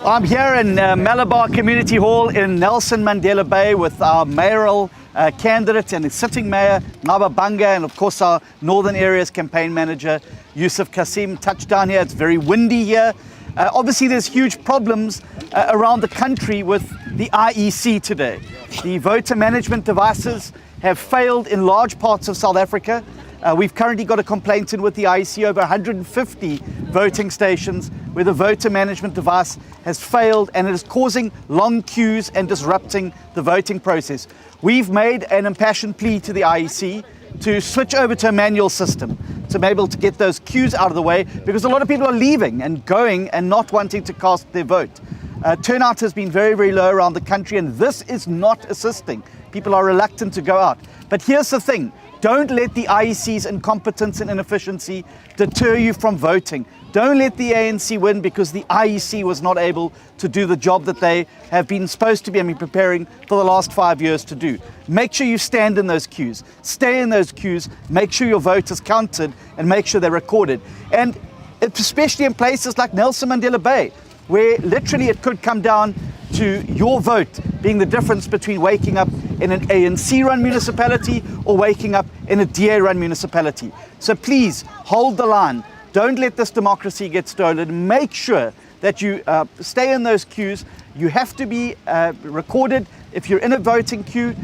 I'm here in Malabar Community Hall in Nelson Mandela Bay with our mayoral candidate and the sitting mayor, Naba Banga, and of course our Northern Areas campaign manager, Yusuf Kasim. Touchdown here, it's very windy here. Obviously there's huge problems around the country with the IEC today. The voter management devices have failed in large parts of South Africa. We've currently got a complaint in with the IEC over 150 voting stations where the voter management device has failed and it is causing long queues and disrupting the voting process. We've made an impassioned plea to the IEC to switch over to a manual system to be able to get those queues out of the way, because a lot of people are leaving and going and not wanting to cast their vote. Turnout has been very, very low around the country, and this is not assisting. People are reluctant to go out. But here's the thing. Don't let the IEC's incompetence and inefficiency deter you from voting. Don't let the ANC win because the IEC was not able to do the job that they have been supposed to be and been preparing for the last 5 years to do. Make sure you stand in those queues. Stay in those queues. Make sure your vote is counted and make sure they're recorded. And especially in places like Nelson Mandela Bay, where literally it could come down to your vote being the difference between waking up in an ANC-run municipality or waking up in a DA-run municipality. So please, hold the line. Don't let this democracy get stolen. Make sure that you stay in those queues. You have to be recorded if you're in a voting queue.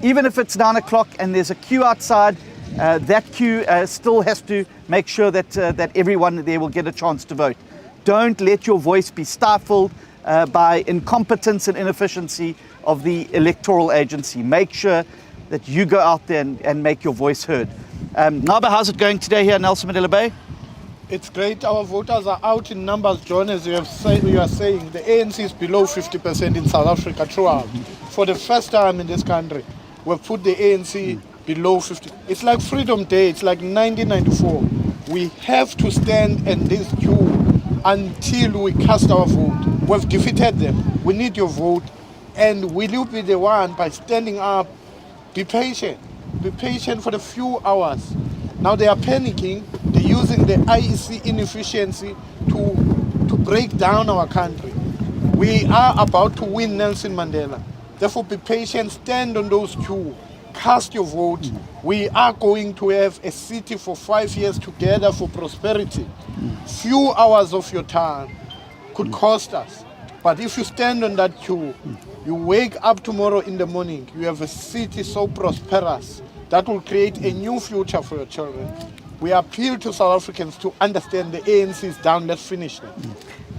Even if it's 9 o'clock and there's a queue outside, that queue still has to make sure that everyone there will get a chance to vote. Don't let your voice be stifled by incompetence and inefficiency of the electoral agency. Make sure that you go out there and make your voice heard. Naba, how's it going today here in Nelson Mandela Bay? It's great. Our voters are out in numbers, John, as you are saying. The ANC is below 50% in South Africa throughout. For the first time in this country, we've put the ANC below 50. It's like Freedom Day. It's like 1994. We have to stand in this queue until we cast our vote. We've defeated them. We need your vote. And will you be the one by standing up? Be patient. Be patient for the few hours. Now they are panicking. They're using the IEC inefficiency to break down our country. We are about to win Nelson Mandela. Therefore be patient, stand on those queues, cast your vote. We are going to have a city for 5 years together for prosperity. Few hours of your time could cost us. But if you stand on that queue, you wake up tomorrow in the morning, you have a city so prosperous that will create a new future for your children. We appeal to South Africans to understand the ANC is down, let's finish them.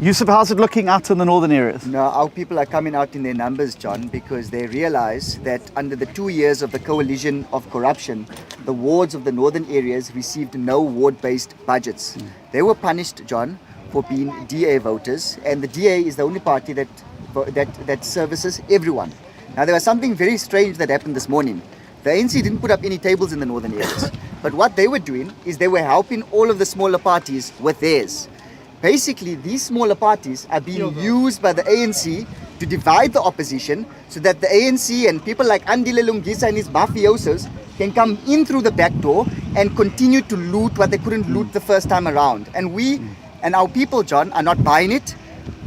Yusuf, how's it looking out in the northern areas? No, our people are coming out in their numbers, John, because they realize that under the 2 years of the coalition of corruption, the wards of the northern areas received no ward-based budgets. They were punished, John, for being DA voters, and the DA is the only party that services everyone. Now, there was something very strange that happened this morning. The ANC didn't put up any tables in the northern areas, but what they were doing is they were helping all of the smaller parties with theirs. Basically, these smaller parties are being used by the ANC to divide the opposition so that the ANC and people like Andile Lungisa and his mafiosos can come in through the back door and continue to loot what they couldn't loot the first time around. And we and our people, John, are not buying it.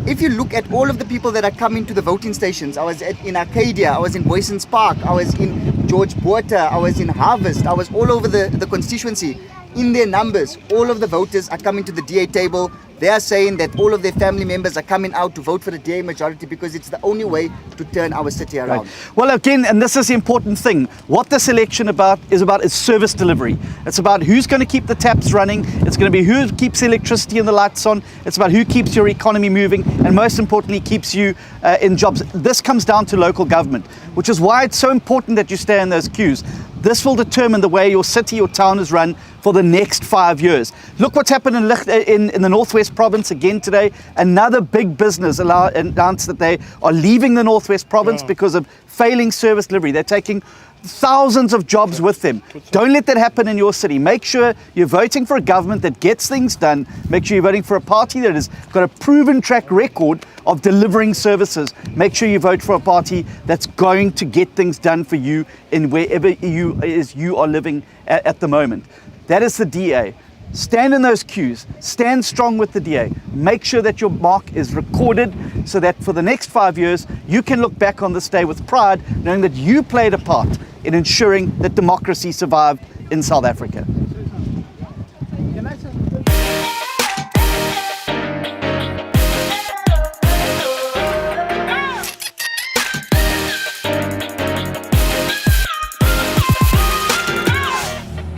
If you look at all of the people that are coming to the voting stations, I was in Arcadia, I was in Boysons Park, I was in George Botha, I was in Harvest, I was all over the constituency. In their numbers, all of the voters are coming to the DA table. They are saying that all of their family members are coming out to vote for the DA majority because it's the only way to turn our city around. Right. Well, again, and this is the important thing, what this election is service delivery. It's about who's going to keep the taps running. It's going to be who keeps the electricity and the lights on. It's about who keeps your economy moving, and most importantly, keeps you in jobs. This comes down to local government, which is why it's so important that you stay in those queues. This will determine the way your city or town is run for the next 5 years. Look what's happened in the Northwest Province again today. Another big business announced that they are leaving the Northwest Province because of failing service delivery. They're taking thousands of jobs with them. Don't let that happen in your city. Make sure you're voting for a government that gets things done. Make sure you're voting for a party that has got a proven track record of delivering services. Make sure you vote for a party that's going to get things done for you in wherever you are living at the moment. That is the DA. stand in those queues, stand strong with the DA, make sure that your mark is recorded so that for the next 5 years you can look back on this day with pride, knowing that you played a part in ensuring that democracy survived in South Africa.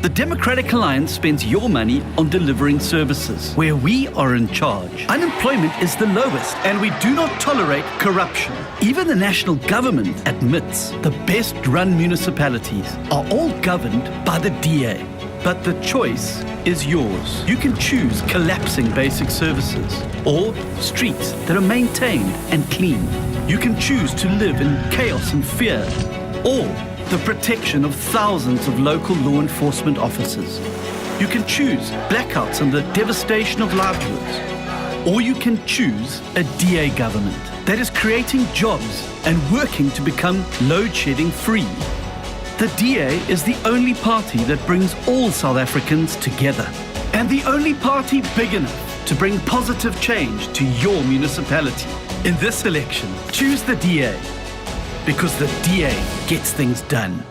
The Democratic Alliance spends your money on delivering services where we are in charge. Unemployment is the lowest and we do not tolerate corruption. Even the national government admits the best run municipalities are all governed by the DA. But the choice is yours. You can choose collapsing basic services or streets that are maintained and clean. You can choose to live in chaos and fear, or the protection of thousands of local law enforcement officers. You can choose blackouts and the devastation of livelihoods. Or you can choose a DA government that is creating jobs and working to become load-shedding free. The DA is the only party that brings all South Africans together, and the only party big enough to bring positive change to your municipality. In this election, choose the DA, because the DA gets things done.